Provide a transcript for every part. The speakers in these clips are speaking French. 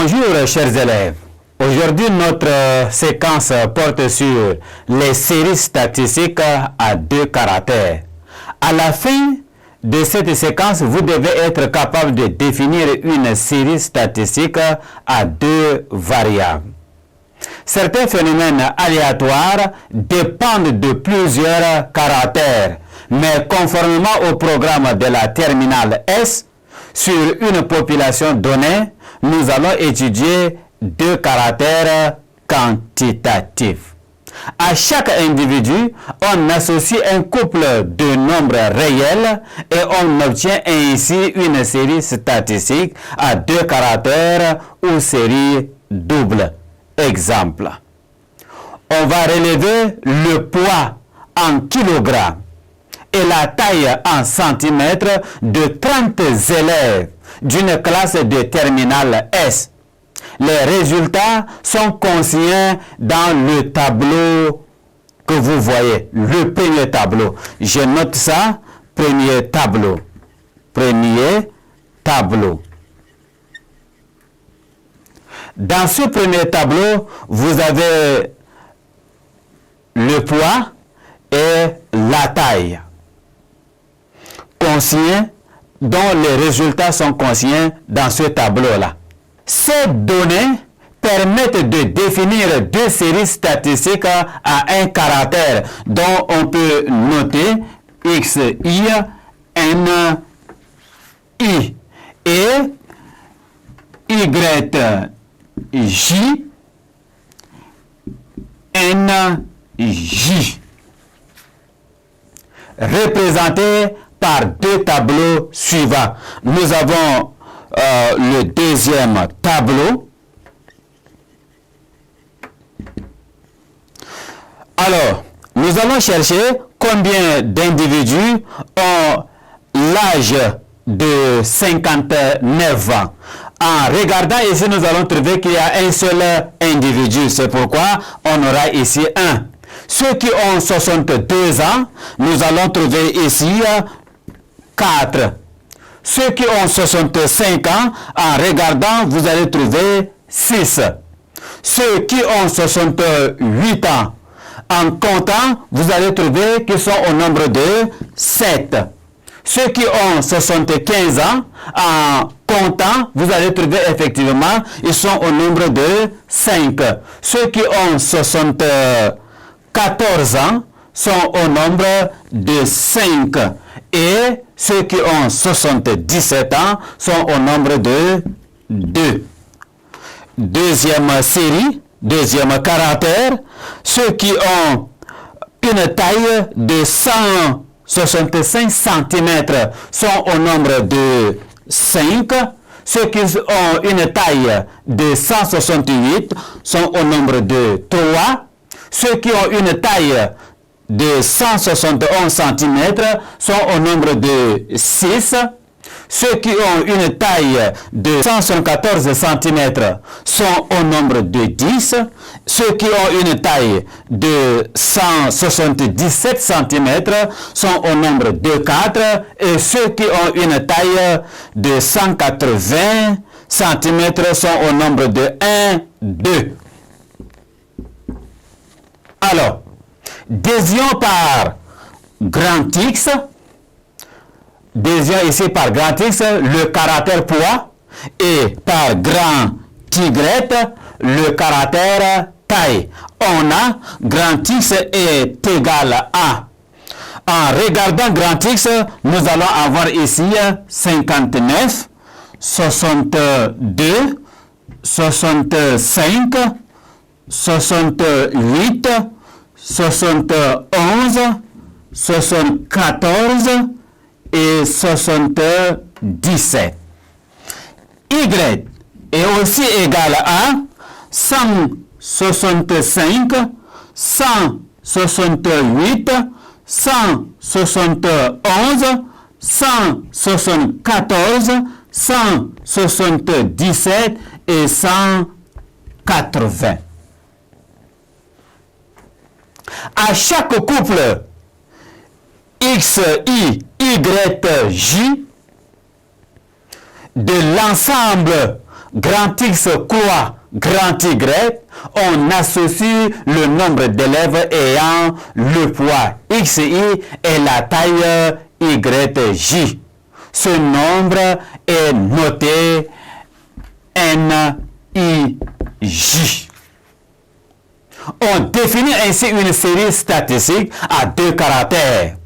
Bonjour chers élèves. Aujourd'hui notre séquence porte sur les séries statistiques à deux caractères. À la fin de cette séquence, vous devez être capable de définir une série statistique à deux variables. Certains phénomènes aléatoires dépendent de plusieurs caractères, mais conformément au programme de la terminale S, sur une population donnée, nous allons étudier deux caractères quantitatifs. À chaque individu, on associe un couple de nombres réels et on obtient ainsi une série statistique à deux caractères ou série double. Exemple. On va relever le poids en kilogrammes et la taille en centimètres de 30 élèves d'une classe de terminale S. Les résultats sont consignés dans le tableau que vous voyez, le premier tableau. Je note ça, premier tableau. Premier tableau. Dans ce premier tableau, vous avez le poids et la taille consignés, dont les résultats sont consignés dans ce tableau-là. Ces données permettent de définir deux séries statistiques à un caractère dont on peut noter XI, NI et YJ, NJ, représentés par deux tableaux suivants. Nous avons le deuxième tableau. Alors, nous allons chercher combien d'individus ont l'âge de 59 ans. En regardant ici, nous allons trouver qu'il y a un seul individu. C'est pourquoi on aura ici 1. Ceux qui ont 62 ans, nous allons trouver ici 4. Ceux qui ont 65 ans, en regardant, vous allez trouver 6. Ceux qui ont 68 ans, en comptant, vous allez trouver qu'ils sont au nombre de 7. Ceux qui ont 75 ans, en comptant, vous allez trouver effectivement, ils sont au nombre de 5. Ceux qui ont 74 ans sont au nombre de 5. Et ceux qui ont 77 ans sont au nombre de 2. Deuxième série, deuxième caractère, ceux qui ont une taille de 165 cm sont au nombre de 5. Ceux qui ont une taille de 168 sont au nombre de 3. Ceux qui ont une taille de 171 cm sont au nombre de 6. Ceux qui ont une taille de 174 cm sont au nombre de 10. Ceux qui ont une taille de 177 cm sont au nombre de 4. Et ceux qui ont une taille de 180 cm sont au nombre de 1, 2. Alors, désignons par grand X, désignons ici par grand X le caractère poids et par grand Y le caractère taille. On a grand X est égal à, en regardant grand X, nous allons avoir ici 59, 62, 65, 68, 71, 74 et 77. Y est aussi égal à 165, 168, 171, 174, 177 et 180. À chaque couple XI, YJ de l'ensemble grand X croix, grand Y, on associe le nombre d'élèves ayant le poids XI et la taille YJ. Ce nombre est noté NIJ. On définit ainsi une série statistique à 2 caractères.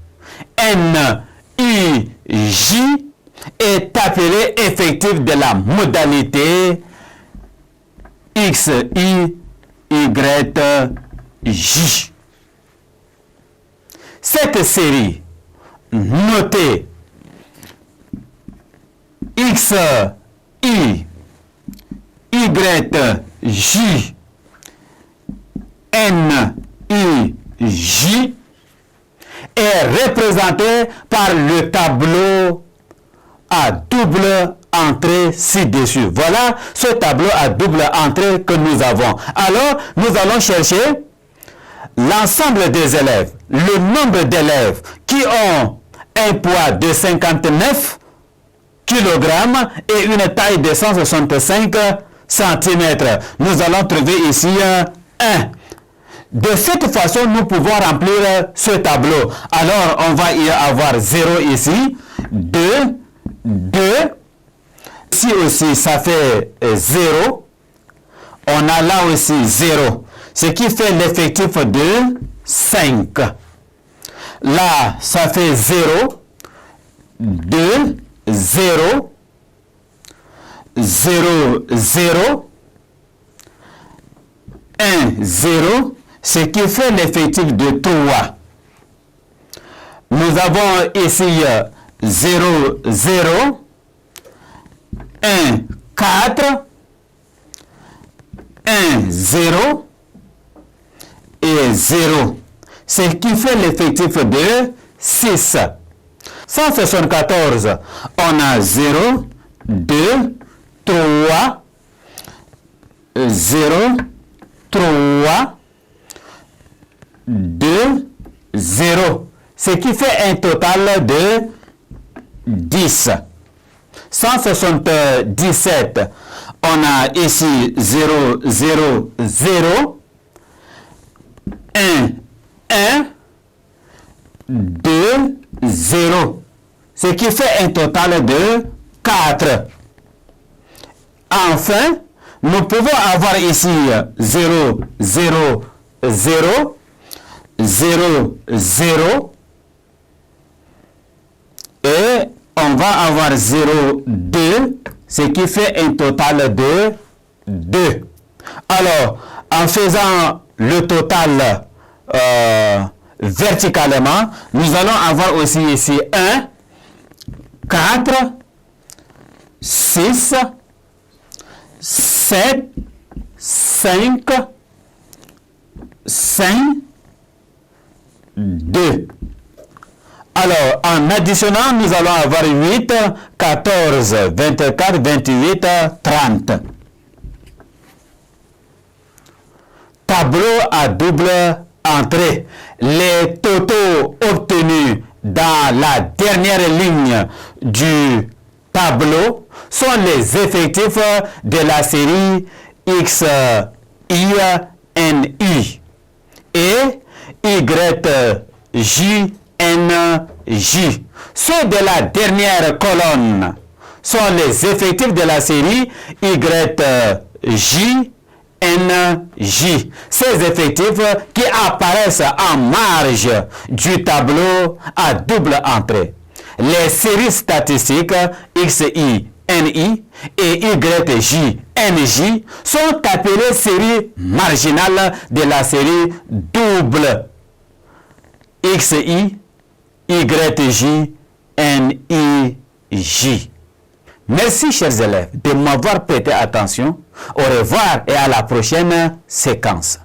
NIJ est appelé effectif de la modalité XI, YJ. Cette série notée XI, YJ, NIJ est représentée par le tableau à double entrée ci-dessus. Voilà ce tableau à double entrée que nous avons. Alors, nous allons chercher l'ensemble des élèves, le nombre d'élèves qui ont un poids de 59 kg et une taille de 165 cm. Nous allons trouver ici 1. De cette façon, nous pouvons remplir ce tableau. Alors, on va y avoir 0 ici, 2, 2. Ici aussi, ça fait 0. On a là aussi 0. Ce qui fait l'effectif de 5. Là, ça fait 0, 2, 0, 0, 0, 1, 0. Ce qui fait l'effectif de 3. Nous avons ici 0, 0, 1, 4, 1, 0 et 0. Ce qui fait l'effectif de 6. 174, on a 0, 2, 3, 0, 3, 2, 0. Ce qui fait un total de 10. 177, on a ici 0, 0, 0, 1, 1, 2, 0. Ce qui fait un total de 4. Enfin, nous pouvons avoir ici 0, 0, 0, 0, 0 et on va avoir 0, 2, ce qui fait un total de 2. Alors, en faisant le total verticalement, nous allons avoir aussi ici 1, 4, 6, 7, 5, 5, 2. Alors, en additionnant, nous allons avoir 8, 14, 24, 28, 30. Tableau à double entrée. Les totaux obtenus dans la dernière ligne du tableau sont les effectifs de la série XINI et YJNJ. Ceux de la dernière colonne sont les effectifs de la série YJNJ. Ces effectifs qui apparaissent en marge du tableau à double entrée. Les séries statistiques XINI et YJNJ sont appelées séries marginales de la série double XI, YJ, NIJ. Merci chers élèves de m'avoir prêté attention. Au revoir et à la prochaine séquence.